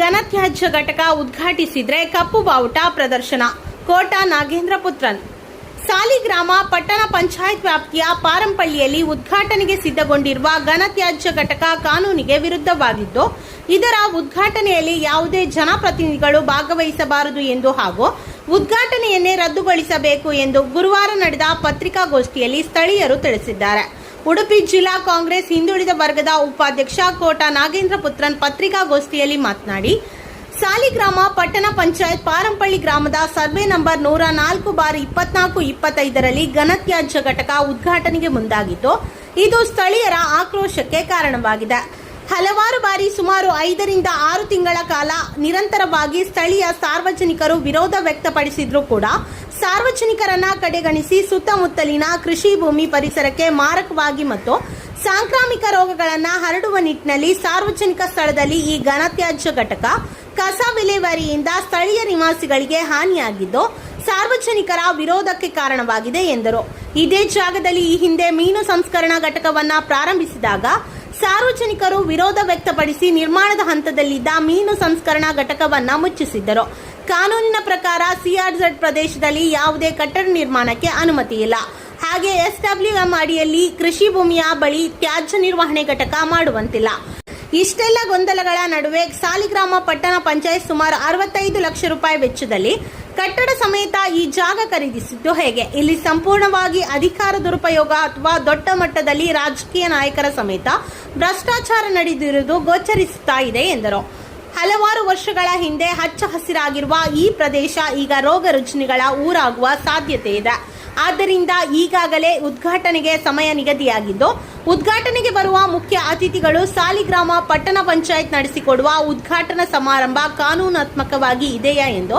ಘನತ್ಯಾಜ್ಯ ಘಟಕ ಉದ್ಘಾಟಿಸಿದ್ರೆ ಕಪ್ಪು ಬಾವುಟ ಪ್ರದರ್ಶನ. ಕೋಟ ನಾಗೇಂದ್ರ ಪುತ್ರನ್. ಸಾಲಿಗ್ರಾಮ ಪಟ್ಟಣ ಪಂಚಾಯತ್ ವ್ಯಾಪ್ತಿಯ ಪಾರಂಪಳ್ಳಿಯಲ್ಲಿ ಉದ್ಘಾಟನೆಗೆ ಸಿದ್ಧಗೊಂಡಿರುವ ಘನತ್ಯಾಜ್ಯ ಘಟಕ ಕಾನೂನಿಗೆ ವಿರುದ್ಧವಾಗಿದ್ದು, ಇದರ ಉದ್ಘಾಟನೆಯಲ್ಲಿ ಯಾವುದೇ ಜನಪ್ರತಿನಿಧಿಗಳು ಭಾಗವಹಿಸಬಾರದು ಎಂದು ಹಾಗೂ ಉದ್ಘಾಟನೆಯನ್ನೇ ರದ್ದುಗೊಳಿಸಬೇಕು ಎಂದು ಗುರುವಾರ ನಡೆದ ಪತ್ರಿಕಾಗೋಷ್ಠಿಯಲ್ಲಿ ಸ್ಥಳೀಯರು ತಿಳಿಸಿದ್ದಾರೆ. ಉಡುಪಿ ಜಿಲ್ಲಾ ಕಾಂಗ್ರೆಸ್ ಹಿಂದುಳಿದ ವರ್ಗದ ಉಪಾಧ್ಯಕ್ಷ ಕೋಟ ನಾಗೇಂದ್ರ ಪುತ್ರನ್ ಪತ್ರಿಕಾಗೋಷ್ಠಿಯಲ್ಲಿ ಮಾತನಾಡಿ, ಸಾಲಿಗ್ರಾಮ ಪಟ್ಟಣ ಪಂಚಾಯತ್ ಪಾರಂಪಳ್ಳಿ ಗ್ರಾಮದ ಸರ್ವೆ ನಂಬರ್ 104/24-25ರಲ್ಲಿ ಘನತ್ಯಾಜ್ಯ ಘಟಕ ಉದ್ಘಾಟನೆಗೆ ಮುಂದಾಗಿದ್ದು, ಇದು ಸ್ಥಳೀಯರ ಆಕ್ರೋಶಕ್ಕೆ ಕಾರಣವಾಗಿದೆ. ಹಲವಾರು ಬಾರಿ ಸುಮಾರು 5 ರಿಂದ 6 ತಿಂಗಳ ಕಾಲ ನಿರಂತರವಾಗಿ ಸ್ಥಳೀಯ ಸಾರ್ವಜನಿಕರು ವಿರೋಧ ವ್ಯಕ್ತಪಡಿಸಿದ್ರೂ ಕೂಡ ಸಾರ್ವಜನಿಕರನ್ನ ಕಡೆಗಣಿಸಿ ಸುತ್ತಮುತ್ತಲಿನ ಕೃಷಿ ಭೂಮಿ ಪರಿಸರಕ್ಕೆ ಮಾರಕವಾಗಿ ಮತ್ತು ಸಾಂಕ್ರಾಮಿಕ ರೋಗಗಳನ್ನು ಹರಡುವ ನಿಟ್ಟಿನಲ್ಲಿ ಸಾರ್ವಜನಿಕ ಸ್ಥಳದಲ್ಲಿ ಈ ಘನತ್ಯಾಜ್ಯ ಘಟಕ ಕಸ ವಿಲೇವಾರಿಯಿಂದ ಸ್ಥಳೀಯ ನಿವಾಸಿಗಳಿಗೆ ಹಾನಿಯಾಗಿದ್ದು ಸಾರ್ವಜನಿಕರ ವಿರೋಧಕ್ಕೆ ಕಾರಣವಾಗಿದೆ ಎಂದರು. ಇದೇ ಜಾಗದಲ್ಲಿ ಈ ಹಿಂದೆ ಮೀನು ಸಂಸ್ಕರಣಾ ಘಟಕವನ್ನ ಪ್ರಾರಂಭಿಸಿದಾಗ ಸಾರ್ವಜನಿಕರು ವಿರೋಧ ವ್ಯಕ್ತಪಡಿಸಿ ನಿರ್ಮಾಣದ ಹಂತದಲ್ಲಿದ್ದ ಮೀನು ಸಂಸ್ಕರಣಾ ಘಟಕವನ್ನ ಮುಚ್ಚಿಸಿದ್ದರು. ಕಾನೂನಿನ ಪ್ರಕಾರ ಸಿಆರ್ಝೆಡ್ ಪ್ರದೇಶದಲ್ಲಿ ಯಾವುದೇ ಕಟ್ಟಡ ನಿರ್ಮಾಣಕ್ಕೆ ಅನುಮತಿ ಇಲ್ಲ. ಹಾಗೆ SWM ಅಡಿಯಲ್ಲಿ ಕೃಷಿ ಭೂಮಿಯ ಬಳಿ ತ್ಯಾಜ್ಯ ನಿರ್ವಹಣೆ ಘಟಕ ಮಾಡುವಂತಿಲ್ಲ. ಇಷ್ಟೆಲ್ಲ ಗೊಂದಲಗಳ ನಡುವೆ ಸಾಲಿಗ್ರಾಮ ಪಟ್ಟಣ ಪಂಚಾಯತ್ ಸುಮಾರು 65 ಲಕ್ಷ ರೂಪಾಯಿ ವೆಚ್ಚದಲ್ಲಿ ಕಟ್ಟಡ ಸಮೇತ ಈ ಜಾಗ ಖರೀದಿಸಿದ್ದು ಹೇಗೆ? ಇಲ್ಲಿ ಸಂಪೂರ್ಣವಾಗಿ ಅಧಿಕಾರ ದುರುಪಯೋಗ ಅಥವಾ ದೊಡ್ಡ ಮಟ್ಟದಲ್ಲಿ ರಾಜಕೀಯ ನಾಯಕರ ಸಮೇತ ಭ್ರಷ್ಟಾಚಾರ ನಡೆದಿರುವುದು ಗೋಚರಿಸುತ್ತಾ ಇದೆ ಎಂದರು. ಹಲವಾರು ವರ್ಷಗಳ ಹಿಂದೆ ಹಚ್ಚ ಹಸಿರಾಗಿರುವ ಈ ಪ್ರದೇಶ ಈಗ ರೋಗ ರುಜಿನಗಳ ಊರಾಗುವ ಸಾಧ್ಯತೆ ಇದೆ. ಆದ್ದರಿಂದ ಈಗಾಗಲೇ ಉದ್ಘಾಟನೆಗೆ ಸಮಯ ನಿಗದಿಯಾಗಿದ್ದು, ಉದ್ಘಾಟನೆಗೆ ಬರುವ ಮುಖ್ಯ ಅತಿಥಿಗಳು ಸಾಲಿಗ್ರಾಮ ಪಟ್ಟಣ ಪಂಚಾಯತ್ ನಡೆಸಿಕೊಡುವ ಉದ್ಘಾಟನಾ ಸಮಾರಂಭ ಕಾನೂನಾತ್ಮಕವಾಗಿ ಇದೆಯಾ ಎಂದು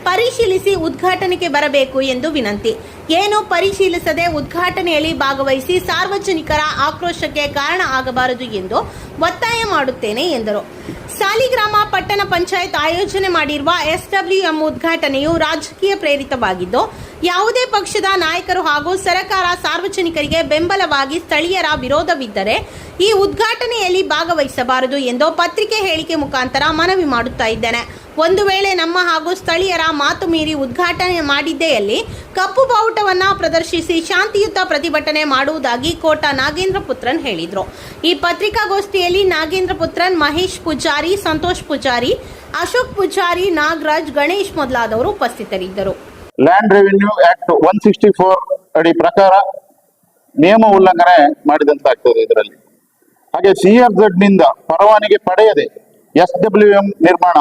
ಪರಿಶೀಲಿಸಿ ಉದ್ಘಾಟನೆಗೆ ಬರಬೇಕು ಎಂದು ವಿನಂತಿ. ಏನು ಪರಿಶೀಲಿಸದೆ ಉದ್ಘಾಟನೆಯಲ್ಲಿ ಭಾಗವಹಿಸಿ ಸಾರ್ವಜನಿಕರ ಆಕ್ರೋಶಕ್ಕೆ ಕಾರಣ ಆಗಬಾರದು ಎಂದು ಒತ್ತಾಯ ಮಾಡುತ್ತೇನೆ ಎಂದರು. ಸಾಲಿಗ್ರಾಮ ಪಟ್ಟಣ ಪಂಚಾಯತ್ ಆಯೋಜನೆ ಮಾಡಿರುವ SWM ಉದ್ಘಾಟನೆಯು ರಾಜಕೀಯ ಪ್ರೇರಿತವಾಗಿದ್ದು, ಯಾವುದೇ ಪಕ್ಷದ ನಾಯಕರು ಹಾಗೂ ಸರ್ಕಾರ ಸಾರ್ವಜನಿಕರಿಗೆ ಬೆಂಬಲವಾಗಿ ಸ್ಥಳೀಯರ ವಿರೋಧವಿದ್ದರೆ ಈ ಉದ್ಘಾಟನೆಯಲ್ಲಿ ಭಾಗವಹಿಸಬಾರದು ಎಂದು ಪತ್ರಿಕೆ ಹೇಳಿಕೆ ಮುಖಾಂತರ ಮನವಿ ಮಾಡುತ್ತಾ ಇದ್ದೇನೆ. ಒಂದು ವೇಳೆ ನಮ್ಮ ಹಾಗೂ ಸ್ಥಳೀಯರ ಮಾತು ಮೀರಿ ಉದ್ಘಾಟನೆ ಮಾಡಿದ್ದೆಯಲ್ಲಿ ಕಪ್ಪು ಬಾವುಟವನ್ನ ಪ್ರದರ್ಶಿಸಿ ಶಾಂತಿಯುತ ಪ್ರತಿಭಟನೆ ಮಾಡುವುದಾಗಿ ಕೋಟ ನಾಗೇಂದ್ರ ಪುತ್ರನ್ ಹೇಳಿದರು. ಈ ಪತ್ರಿಕಾಗೋಷ್ಠಿಯಲ್ಲಿ ನಾಗೇಂದ್ರ ಪುತ್ರನ್, ಮಹೇಶ್ ಪೂಜಾರಿ, ಸಂತೋಷ್ ಪೂಜಾರಿ, ಅಶೋಕ್ ಪೂಜಾರಿ, ನಾಗರಾಜ್, ಗಣೇಶ್ ಮೊದಲಾದವರು ಉಪಸ್ಥಿತರಿದ್ದರು. ಲ್ಯಾಂಡ್ ರೆವಿನ್ಯೂ ಆಕ್ಟ್ 164 ಅಡಿ ಪ್ರಕಾರ ನಿಯಮ ಉಲ್ಲಂಘನೆ ಮಾಡಿದಂತಾಗ್ತದೆ ಇದರಲ್ಲಿ. ಹಾಗೆ CRZ ನಿಂದ ಪರವಾನಗಿ ಪಡೆಯದೆ SWM ನಿರ್ಮಾಣ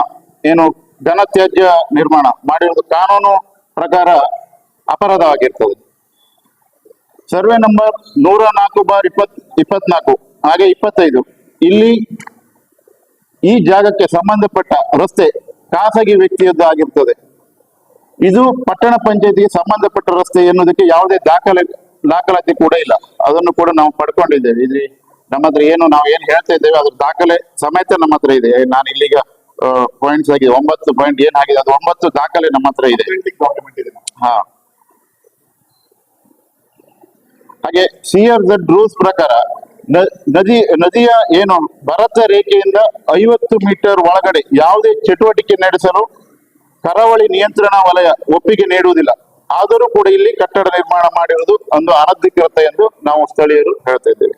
ಏನು ಘನತ್ಯಾಜ್ಯ ನಿರ್ಮಾಣ ಮಾಡಿರುವುದು ಕಾನೂನು ಪ್ರಕಾರ ಅಪರಾಧವಾಗಿರ್ತದೆ. ಸರ್ವೆ ನಂಬರ್ 104/24 ಹಾಗೆ 25 ಇಲ್ಲಿ ಈ ಜಾಗಕ್ಕೆ ಸಂಬಂಧಪಟ್ಟ ರಸ್ತೆ ಖಾಸಗಿ ವ್ಯಕ್ತಿಯದ್ದು ಆಗಿರ್ತದೆ. ಇದು ಪಟ್ಟಣ ಪಂಚಾಯತಿಗೆ ಸಂಬಂಧಪಟ್ಟ ರಸ್ತೆ ಎನ್ನುವುದಕ್ಕೆ ಯಾವುದೇ ದಾಖಲಾತಿ ಕೂಡ ಇಲ್ಲ. ಅದನ್ನು ಕೂಡ ನಾವು ಪಡ್ಕೊಂಡಿದ್ದೇವೆ. ಇಲ್ಲಿ ನಮ್ಮ ಹತ್ರ ನಾವು ಏನು ಹೇಳ್ತಾ ಇದ್ದೇವೆ ಅದ್ರ ದಾಖಲೆ ಸಮೇತ ನಮ್ಮ ಹತ್ರ ಇದೆ. ನಾನು ಇಲ್ಲಿಗ ಪಾಯಿಂಟ್ಸ್ ಆಗಿ 9 ಪಾಯಿಂಟ್ ಏನಾಗಿದೆ ಅದು 9 ದಾಖಲೆ ನಮ್ಮ ಹತ್ರ ಇದೆ. ಹಾ, ಹಾಗೆ CRZ ರೂಲ್ಸ್ ಪ್ರಕಾರ ನದಿಯ ಏನು ಭರತ ರೇಖೆಯಿಂದ 50 ಮೀಟರ್ ಒಳಗಡೆ ಯಾವುದೇ ಚಟುವಟಿಕೆ ನಡೆಸಲು ಕರಾವಳಿ ನಿಯಂತ್ರಣ ವಲಯ ಒಪ್ಪಿಗೆ ನೀಡುವುದಿಲ್ಲ. ಆದರೂ ಕೂಡ ಇಲ್ಲಿ ಕಟ್ಟಡ ನಿರ್ಮಾಣ ಮಾಡಿರುವುದು ಒಂದು ಅನಧಿಕೃತ ಎಂದು ನಾವು ಸ್ಥಳೀಯರು ಹೇಳ್ತಾ ಇದ್ದೇವೆ.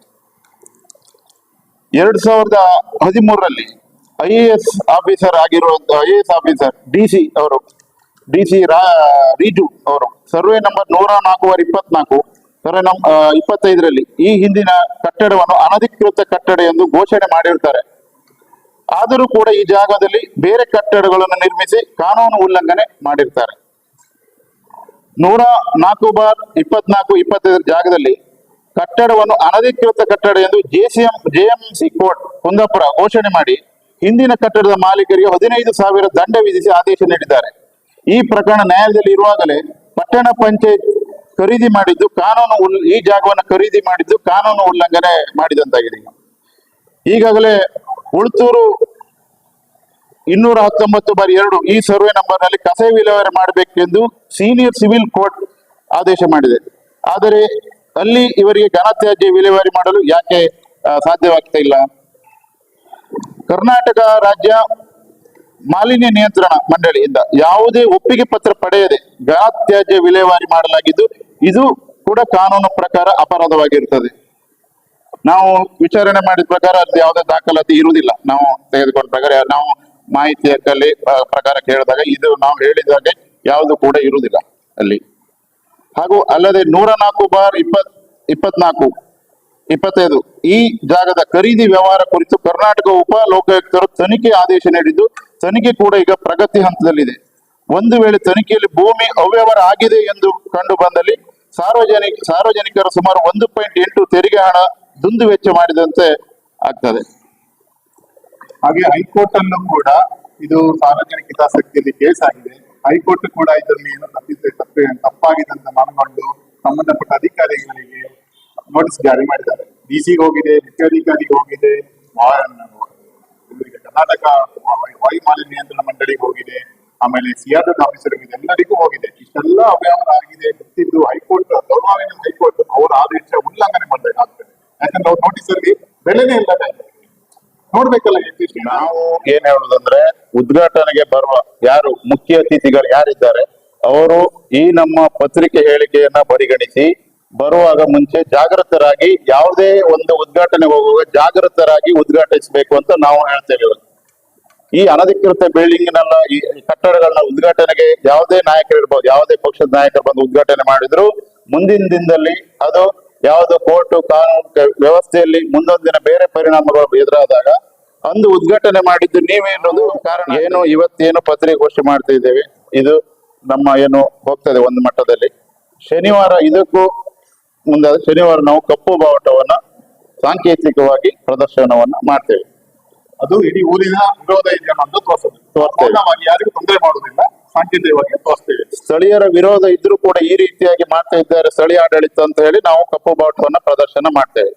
2013ರಲ್ಲಿ IAS ಆಫೀಸರ್ ಆಗಿರುವಂತಹ IAS ಆಫೀಸರ್ DC ರೀಜು ಅವರು ಸರ್ವೆ ನಂಬರ್ 104/24 ಸರ್ವೆ ನಂಬರ್ 25ರಲ್ಲಿ ಈ ಹಿಂದಿನ ಕಟ್ಟಡವನ್ನು ಅನಧಿಕೃತ ಕಟ್ಟಡ ಎಂದು ಘೋಷಣೆ ಮಾಡಿರ್ತಾರೆ. ಆದರೂ ಕೂಡ ಈ ಜಾಗದಲ್ಲಿ ಬೇರೆ ಕಟ್ಟಡಗಳನ್ನು ನಿರ್ಮಿಸಿ ಕಾನೂನು ಉಲ್ಲಂಘನೆ ಮಾಡಿರ್ತಾರೆ. 104/24-25 ಜಾಗದಲ್ಲಿ ಕಟ್ಟಡವನ್ನು ಅನಧಿಕೃತ ಕಟ್ಟಡ ಎಂದು JMC ಕೋರ್ಟ್ ಕುಂದಾಪುರ ಘೋಷಣೆ ಮಾಡಿ ಹಿಂದಿನ ಕಟ್ಟಡದ ಮಾಲೀಕರಿಗೆ 15,000 ದಂಡ ವಿಧಿಸಿ ಆದೇಶ ನೀಡಿದ್ದಾರೆ. ಈ ಪ್ರಕರಣ ನ್ಯಾಯಾಲಯದಲ್ಲಿ ಇರುವಾಗಲೇ ಪಟ್ಟಣ ಪಂಚಾಯತ್ ಖರೀದಿ ಮಾಡಿದ್ದು ಈ ಜಾಗವನ್ನು ಖರೀದಿ ಮಾಡಿದ್ದು ಕಾನೂನು ಉಲ್ಲಂಘನೆ ಮಾಡಿದಂತಾಗಿದೆ. ಈಗಾಗಲೇ ಉಳ್ತೂರು 219/2 ಈ ಸರ್ವೆ ನಂಬರ್ ನಲ್ಲಿ ಕಸ ವಿಲೇವಾರಿ ಮಾಡಬೇಕೆಂದು ಸೀನಿಯರ್ ಸಿವಿಲ್ ಕೋರ್ಟ್ ಆದೇಶ ಮಾಡಿದೆ. ಆದರೆ ಅಲ್ಲಿ ಇವರಿಗೆ ಘನತ್ಯಾಜ್ಯ ವಿಲೇವಾರಿ ಮಾಡಲು ಯಾಕೆ ಸಾಧ್ಯವಾಗ್ತಾ ಇಲ್ಲ? ಕರ್ನಾಟಕ ರಾಜ್ಯ ಮಾಲಿನ್ಯ ನಿಯಂತ್ರಣ ಮಂಡಳಿಯಿಂದ ಯಾವುದೇ ಒಪ್ಪಿಗೆ ಪತ್ರ ಪಡೆಯದೆ ಘನತ್ಯಾಜ್ಯ ವಿಲೇವಾರಿ ಮಾಡಲಾಗಿದ್ದು ಇದು ಕೂಡ ಕಾನೂನು ಪ್ರಕಾರ ಅಪರಾಧವಾಗಿರುತ್ತದೆ. ನಾವು ವಿಚಾರಣೆ ಮಾಡಿದ ಪ್ರಕಾರ ಅಲ್ಲಿ ಯಾವುದೇ ದಾಖಲಾತಿ ಇರುವುದಿಲ್ಲ. ನಾವು ತೆಗೆದುಕೊಂಡ ಪ್ರಕಾರ ನಾವು ಮಾಹಿತಿಯ ಪ್ರಕಾರ ಕೇಳಿದಾಗ ಇದು ನಾವು ಹೇಳಿದಾಗೆ ಯಾವುದು ಕೂಡ ಇರುವುದಿಲ್ಲ ಅಲ್ಲಿ. ಹಾಗೂ ಅಲ್ಲದೆ 104/24 ಈ ಜಾಗದ ಖರೀದಿ ವ್ಯವಹಾರ ಕುರಿತು ಕರ್ನಾಟಕ ಉಪ ಲೋಕಾಯುಕ್ತರು ತನಿಖೆ ಆದೇಶ ನೀಡಿದ್ದು ತನಿಖೆ ಕೂಡ ಈಗ ಪ್ರಗತಿ ಹಂತದಲ್ಲಿದೆ. ಒಂದು ವೇಳೆ ತನಿಖೆಯಲ್ಲಿ ಭೂಮಿ ಅವ್ಯವಹಾರ ಆಗಿದೆ ಎಂದು ಕಂಡು ಬಂದಲ್ಲಿ ಸಾರ್ವಜನಿಕರು ಸುಮಾರು 1.8 ತೆರಿಗೆ ಹಣ ದುಂದು ವೆಚ್ಚ ಮಾಡಿದಂತೆ ಆಗ್ತದೆ. ಹಾಗೆ ಹೈಕೋರ್ಟ್ ಅಲ್ಲೂ ಕೂಡ ಇದು ಸಾರ್ವಜನಿಕ ಹಿತಾಸಕ್ತಿಯಲ್ಲಿ ಕೇಸ್ ಆಗಿದೆ. ಹೈಕೋರ್ಟ್ ಕೂಡ ಇದರಲ್ಲಿ ಏನು ತಪ್ಪಾಗಿದೆ ಅಂತ ಮನಗೊಂಡು ಸಂಬಂಧಪಟ್ಟ ಅಧಿಕಾರಿಗಳಿಗೆ ನೋಟಿಸ್ ಜಾರಿ ಮಾಡಿದ್ದಾರೆ. ಡಿಸಿಗೆ ಹೋಗಿದೆ, ಮುಖ್ಯಾಧಿಕಾರಿಗೆ ಹೋಗಿದೆ, ಕರ್ನಾಟಕ ವಾಯು ಮಾಲಿನ್ಯ ನಿಯಂತ್ರಣ ಮಂಡಳಿಗೆ ಹೋಗಿದೆ, ಆಮೇಲೆ ಸಿಆರ್ಎಸ್ ಆಫೀಸರ್ ಎಲ್ಲರಿಗೂ ಹೋಗಿದೆ. ಇಷ್ಟೆಲ್ಲ ಅವ್ಯವಹಾರ ಆಗಿದೆ ಗೊತ್ತಿದ್ದು ಹೈಕೋರ್ಟ್ ಗೌರವಾನ್ವಿತ ಹೈಕೋರ್ಟ್ ಅವರ ಆದೇಶ ಉಲ್ಲಂಘನೆ ಮಾಡಬೇಕಾಗ್ತದೆ. ಯಾಕಂದ್ರೆ ಅವ್ರ ನೋಟಿಸ್ ಅಲ್ಲಿ ಬೆಲೆನೇ ಇಲ್ಲದೆ ನೋಡ್ಬೇಕಲ್ಲ. ನಾವು ಏನ್ ಹೇಳುದಂದ್ರೆ ಉದ್ಘಾಟನೆಗೆ ಬರುವ ಯಾರು ಮುಖ್ಯ ಅತಿಥಿಗಳು ಯಾರಿದ್ದಾರೆ ಅವರು ಈ ನಮ್ಮ ಪತ್ರಿಕೆ ಹೇಳಿಕೆಯನ್ನ ಪರಿಗಣಿಸಿ ಬರುವಾಗ ಮುಂಚೆ ಜಾಗೃತರಾಗಿ ಯಾವುದೇ ಒಂದು ಉದ್ಘಾಟನೆ ಹೋಗುವಾಗ ಜಾಗೃತರಾಗಿ ಉದ್ಘಾಟಿಸಬೇಕು ಅಂತ ನಾವು ಹೇಳ್ತೇವೆ. ಈ ಅನಧಿಕೃತ ಬಿಲ್ಡಿಂಗ್ ನೆಲ್ಲ ಈ ಕಟ್ಟಡಗಳನ್ನ ಉದ್ಘಾಟನೆಗೆ ಯಾವುದೇ ನಾಯಕರು ಇರ್ಬೋದು, ಯಾವುದೇ ಪಕ್ಷದ ನಾಯಕರು ಬಂದು ಉದ್ಘಾಟನೆ ಮಾಡಿದ್ರು ಮುಂದಿನ ದಿನದಲ್ಲಿ ಅದು ಯಾವುದು ಕೋರ್ಟ್ ಕಾನೂನು ವ್ಯವಸ್ಥೆಯಲ್ಲಿ ಮುಂದೊಂದು ದಿನ ಬೇರೆ ಪರಿಣಾಮಗಳು ಎದುರಾದಾಗ ಅಂದು ಉದ್ಘಾಟನೆ ಮಾಡಿದ್ದು ನೀವೇನೋದು ಕಾರಣ. ಏನು ಇವತ್ತೇನು ಪತ್ರಿಕಾಗೋಷ್ಠಿ ಮಾಡ್ತಾ ಇದ್ದೇವೆ ಇದು ನಮ್ಮ ಏನು ಹೋಗ್ತದೆ ಒಂದು ಮಟ್ಟದಲ್ಲಿ. ಶನಿವಾರ ಇದಕ್ಕೂ ಮುಂದಾದ ಶನಿವಾರ ನಾವು ಕಪ್ಪು ಬಾವುಟವನ್ನ ಸಾಂಕೇತಿಕವಾಗಿ ಪ್ರದರ್ಶನವನ್ನ ಮಾಡ್ತೇವೆ. ಅದು ಇಡೀ ಊರಿನ ವಿರೋಧ ಇದೆ ಅನ್ನೋದು ತೋರಿಸ್ತೇವೆ. ಯಾರಿಗೂ ತೊಂದರೆ ಮಾಡುವುದಿಲ್ಲ, ಸಾಂಕೇತಿಕವಾಗಿ ತೋರಿಸ್ತೇವೆ. ಸ್ಥಳೀಯರ ವಿರೋಧ ಇದ್ರೂ ಕೂಡ ಈ ರೀತಿಯಾಗಿ ಮಾಡ್ತಾ ಇದ್ದಾರೆ ಸ್ಥಳೀಯ ಆಡಳಿತ ಅಂತ ಹೇಳಿ ನಾವು ಕಪ್ಪು ಬಾವುಟವನ್ನ ಪ್ರದರ್ಶನ ಮಾಡ್ತೇವೆ.